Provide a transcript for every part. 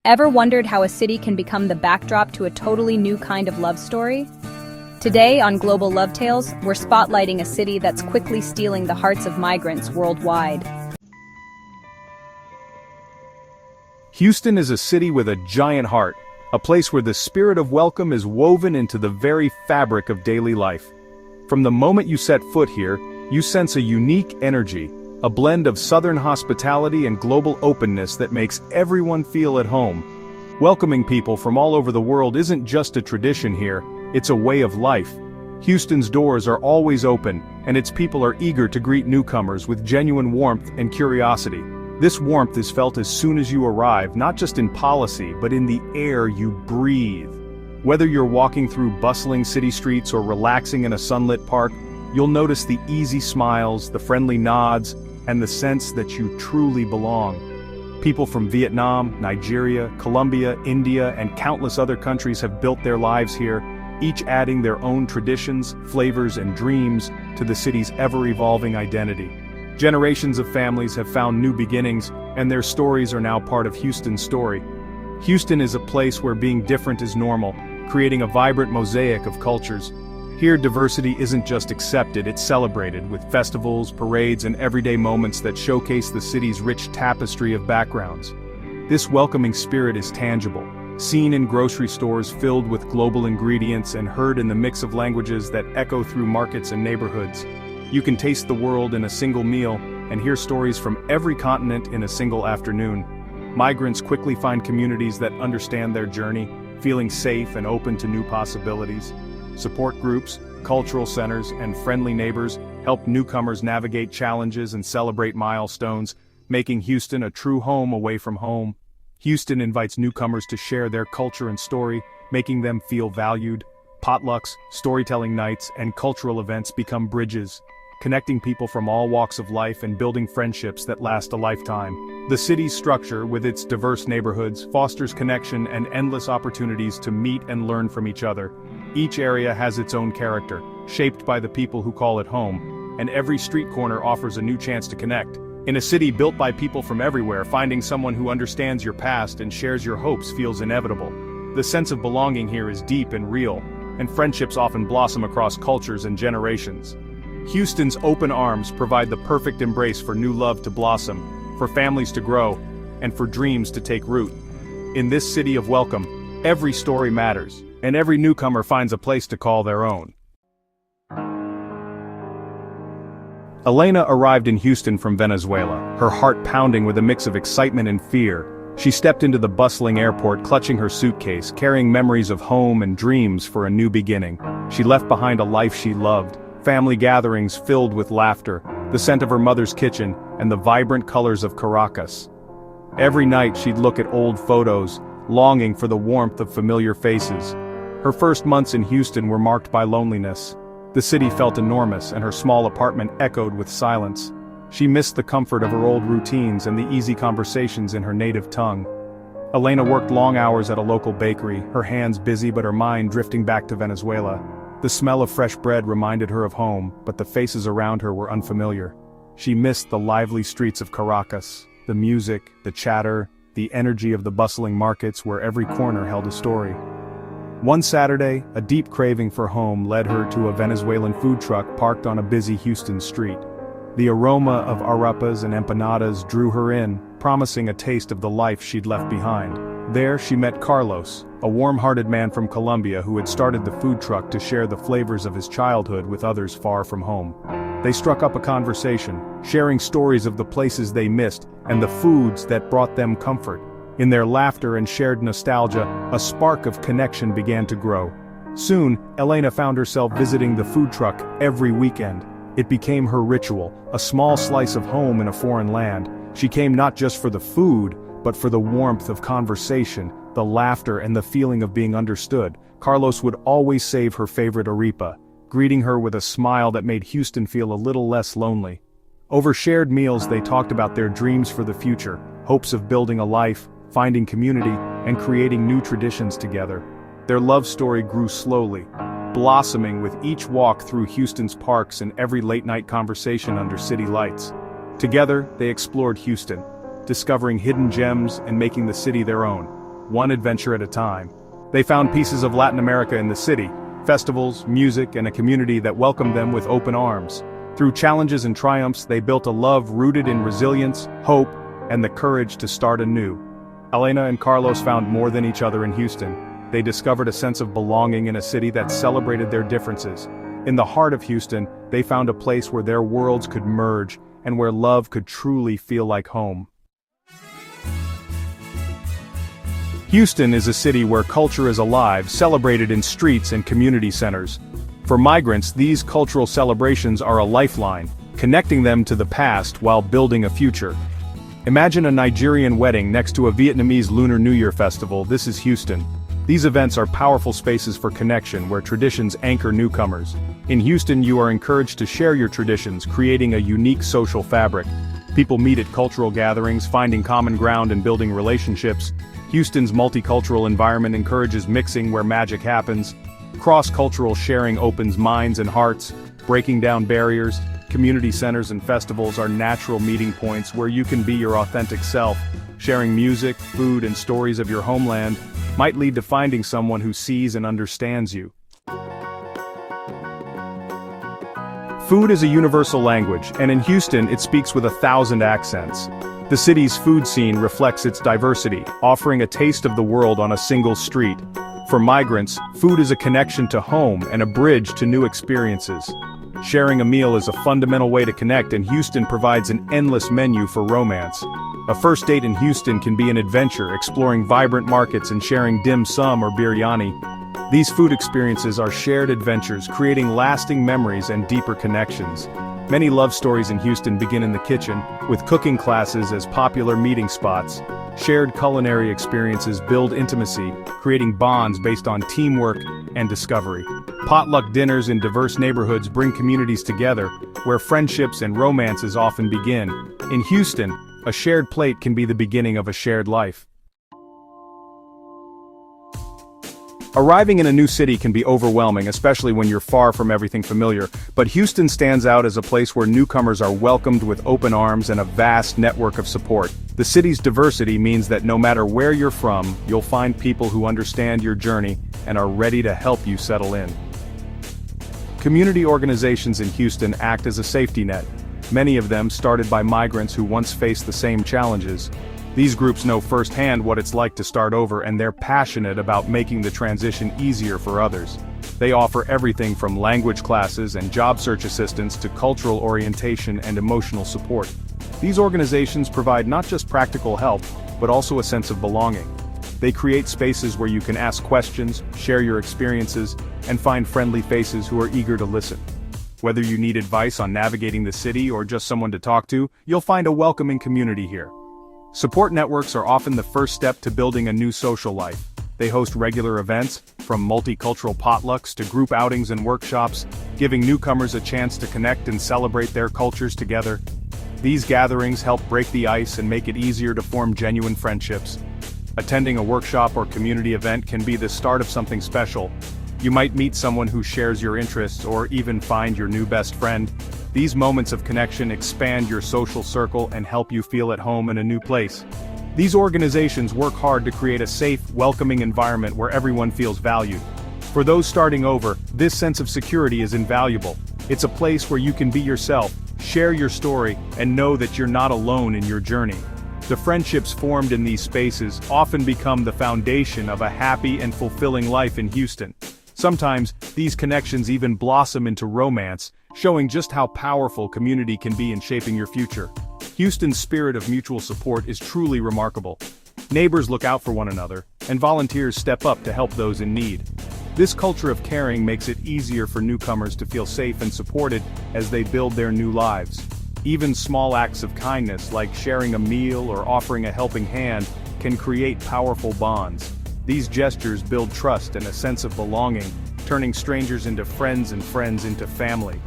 Ever wondered how a city can become the backdrop to a totally new kind of love story? Today on Global Love Tales, we're spotlighting a city that's quickly stealing the hearts of migrants worldwide. Houston is a city with a giant heart, a place where the spirit of welcome is woven into the very fabric of daily life. From the moment you set foot here, you sense a unique energy, a blend of southern hospitality and global openness that makes everyone feel at home. Welcoming people from all over the world isn't just a tradition here, it's a way of life. Houston's doors are always open, and its people are eager to greet newcomers with genuine warmth and curiosity. This warmth is felt as soon as you arrive, not just in policy, but in the air you breathe. Whether you're walking through bustling city streets or relaxing in a sunlit park, you'll notice the easy smiles, the friendly nods, and the sense that you truly belong. People from Vietnam, Nigeria, Colombia, India, and countless other countries have built their lives here, each adding their own traditions, flavors, and dreams to the city's ever-evolving identity. Generations of families have found new beginnings, and their stories are now part of Houston's story. Houston is a place where being different is normal, creating a vibrant mosaic of cultures. Here, diversity isn't just accepted, it's celebrated, with festivals, parades, and everyday moments that showcase the city's rich tapestry of backgrounds. This welcoming spirit is tangible, seen in grocery stores filled with global ingredients and heard in the mix of languages that echo through markets and neighborhoods. You can taste the world in a single meal and hear stories from every continent in a single afternoon. Migrants quickly find communities that understand their journey, feeling safe and open to new possibilities. Support groups, cultural centers, and friendly neighbors help newcomers navigate challenges and celebrate milestones, making Houston a true home away from home. Houston invites newcomers to share their culture and story, making them feel valued. Potlucks, storytelling nights, and cultural events become bridges, connecting people from all walks of life and building friendships that last a lifetime. The city's structure, with its diverse neighborhoods, fosters connection and endless opportunities to meet and learn from each other. Each area has its own character, shaped by the people who call it home, and every street corner offers a new chance to connect. In a city built by people from everywhere, finding someone who understands your past and shares your hopes feels inevitable. The sense of belonging here is deep and real, and friendships often blossom across cultures and generations. Houston's open arms provide the perfect embrace for new love to blossom, for families to grow, and for dreams to take root. In this city of welcome, every story matters, and every newcomer finds a place to call their own. Elena arrived in Houston from Venezuela, her heart pounding with a mix of excitement and fear. She stepped into the bustling airport clutching her suitcase, carrying memories of home and dreams for a new beginning. She left behind a life she loved, family gatherings filled with laughter, the scent of her mother's kitchen, and the vibrant colors of Caracas. Every night she'd look at old photos, longing for the warmth of familiar faces. Her first months in Houston were marked by loneliness. The city felt enormous, and her small apartment echoed with silence. She missed the comfort of her old routines and the easy conversations in her native tongue. Elena worked long hours at a local bakery, her hands busy but her mind drifting back to Venezuela. The smell of fresh bread reminded her of home, but the faces around her were unfamiliar. She missed the lively streets of Caracas, the music, the chatter, the energy of the bustling markets where every corner held a story. One Saturday, a deep craving for home led her to a Venezuelan food truck parked on a busy Houston street. The aroma of arepas and empanadas drew her in, promising a taste of the life she'd left behind. There she met Carlos, a warm-hearted man from Colombia who had started the food truck to share the flavors of his childhood with others far from home. They struck up a conversation, sharing stories of the places they missed and the foods that brought them comfort. In their laughter and shared nostalgia, a spark of connection began to grow. Soon, Elena found herself visiting the food truck every weekend. It became her ritual, a small slice of home in a foreign land. She came not just for the food, but for the warmth of conversation, the laughter and the feeling of being understood. Carlos would always save her favorite arepa, greeting her with a smile that made Houston feel a little less lonely. Over shared meals they talked about their dreams for the future, hopes of building a life, finding community, and creating new traditions together. Their love story grew slowly, blossoming with each walk through Houston's parks and every late-night conversation under city lights. Together, they explored Houston, discovering hidden gems and making the city their own. one adventure at a time. They found pieces of Latin America in the city, festivals, music, and a community that welcomed them with open arms. Through challenges and triumphs, they built a love rooted in resilience, hope, and the courage to start anew. Elena and Carlos found more than each other in Houston. They discovered a sense of belonging in a city that celebrated their differences. In the heart of Houston, they found a place where their worlds could merge and where love could truly feel like home. Houston is a city where culture is alive, celebrated in streets and community centers. For migrants, these cultural celebrations are a lifeline, connecting them to the past while building a future. Imagine a Nigerian wedding next to a Vietnamese Lunar New Year festival. This is Houston. These events are powerful spaces for connection where traditions anchor newcomers. In Houston, you are encouraged to share your traditions, creating a unique social fabric. People meet at cultural gatherings, finding common ground and building relationships. Houston's multicultural environment encourages mixing where magic happens. Cross-cultural sharing opens minds and hearts, breaking down barriers. Community centers and festivals are natural meeting points where you can be your authentic self. Sharing music, food, and stories of your homeland might lead to finding someone who sees and understands you. Food is a universal language, and in Houston it speaks with 1,000 accents. The city's food scene reflects its diversity, offering a taste of the world on a single street. For migrants, food is a connection to home and a bridge to new experiences. Sharing a meal is a fundamental way to connect, and Houston provides an endless menu for romance. A first date in Houston can be an adventure, exploring vibrant markets and sharing dim sum or biryani. These food experiences are shared adventures, creating lasting memories and deeper connections. Many love stories in Houston begin in the kitchen, with cooking classes as popular meeting spots. Shared culinary experiences build intimacy, creating bonds based on teamwork and discovery. Potluck dinners in diverse neighborhoods bring communities together, where friendships and romances often begin. In Houston, a shared plate can be the beginning of a shared life. Arriving in a new city can be overwhelming, especially when you're far from everything familiar, but Houston stands out as a place where newcomers are welcomed with open arms and a vast network of support. The city's diversity means that no matter where you're from, you'll find people who understand your journey and are ready to help you settle in. Community organizations in Houston act as a safety net, many of them started by migrants who once faced the same challenges. These groups know firsthand what it's like to start over, and they're passionate about making the transition easier for others. They offer everything from language classes and job search assistance to cultural orientation and emotional support. These organizations provide not just practical help, but also a sense of belonging. They create spaces where you can ask questions, share your experiences, and find friendly faces who are eager to listen. Whether you need advice on navigating the city or just someone to talk to, you'll find a welcoming community here. Support networks are often the first step to building a new social life. They host regular events, from multicultural potlucks to group outings and workshops, giving newcomers a chance to connect and celebrate their cultures together. These gatherings help break the ice and make it easier to form genuine friendships. Attending a workshop or community event can be the start of something special. You might meet someone who shares your interests or even find your new best friend. These moments of connection expand your social circle and help you feel at home in a new place. These organizations work hard to create a safe, welcoming environment where everyone feels valued. For those starting over, this sense of security is invaluable. It's a place where you can be yourself, share your story, and know that you're not alone in your journey. The friendships formed in these spaces often become the foundation of a happy and fulfilling life in Houston. Sometimes, these connections even blossom into romance, showing just how powerful community can be in shaping your future. Houston's spirit of mutual support is truly remarkable. Neighbors look out for one another, and volunteers step up to help those in need. This culture of caring makes it easier for newcomers to feel safe and supported as they build their new lives. Even small acts of kindness, like sharing a meal or offering a helping hand, can create powerful bonds. These gestures build trust and a sense of belonging, turning strangers into friends and friends into family.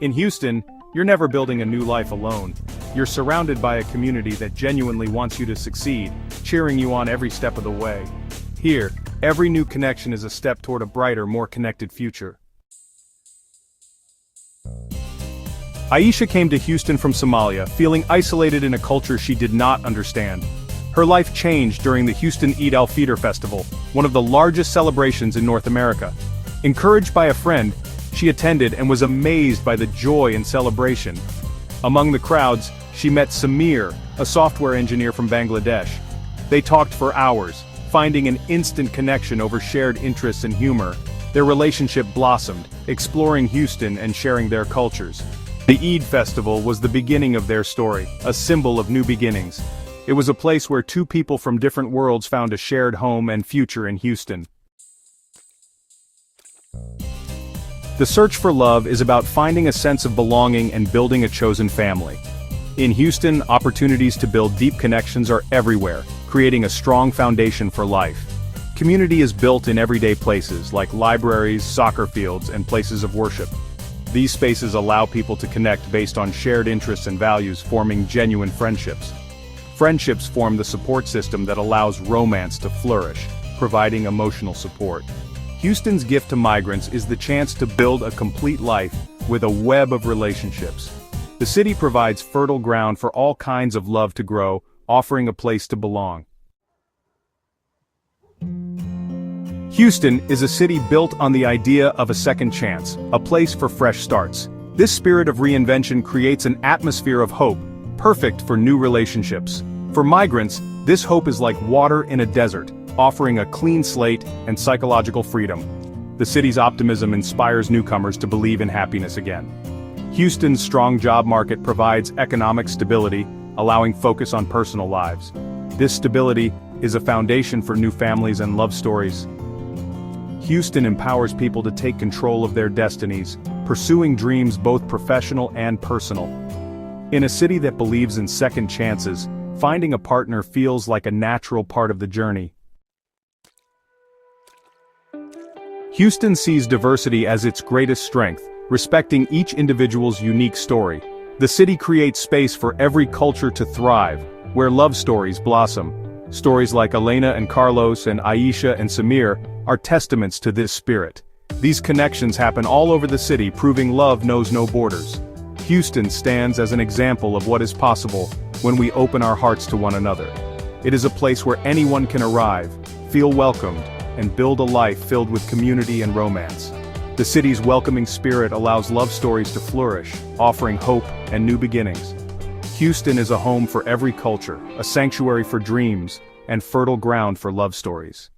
In Houston, you're never building a new life alone. You're surrounded by a community that genuinely wants you to succeed, cheering you on every step of the way. Here, every new connection is a step toward a brighter, more connected future. Aisha came to Houston from Somalia, feeling isolated in a culture she did not understand. Her life changed during the Houston Eid al-Fitr Festival, one of the largest celebrations in North America. Encouraged by a friend, she attended and was amazed by the joy and celebration. Among the crowds, she met Samir, a software engineer from Bangladesh. They talked for hours, finding an instant connection over shared interests and humor. Their relationship blossomed, exploring Houston and sharing their cultures. The Eid festival was the beginning of their story, a symbol of new beginnings. It was a place where two people from different worlds found a shared home and future in Houston. The search for love is about finding a sense of belonging and building a chosen family. In Houston, opportunities to build deep connections are everywhere, creating a strong foundation for life. Community is built in everyday places like libraries, soccer fields, and places of worship. These spaces allow people to connect based on shared interests and values, forming genuine friendships. Friendships form the support system that allows romance to flourish, providing emotional support. Houston's gift to migrants is the chance to build a complete life with a web of relationships. The city provides fertile ground for all kinds of love to grow, offering a place to belong. Houston is a city built on the idea of a second chance, a place for fresh starts. This spirit of reinvention creates an atmosphere of hope, perfect for new relationships. For migrants, this hope is like water in a desert, offering a clean slate and psychological freedom. The city's optimism inspires newcomers to believe in happiness again. Houston's strong job market provides economic stability, allowing focus on personal lives. This stability is a foundation for new families and love stories. Houston empowers people to take control of their destinies, pursuing dreams both professional and personal. In a city that believes in second chances, finding a partner feels like a natural part of the journey. Houston sees diversity as its greatest strength, respecting each individual's unique story. The city creates space for every culture to thrive, where love stories blossom. Stories like Elena and Carlos and Aisha and Samir are testaments to this spirit. These connections happen all over the city, proving love knows no borders. Houston stands as an example of what is possible when we open our hearts to one another. It is a place where anyone can arrive, feel welcomed, and build a life filled with community and romance. The city's welcoming spirit allows love stories to flourish, offering hope and new beginnings. Houston is a home for every culture, a sanctuary for dreams, and fertile ground for love stories.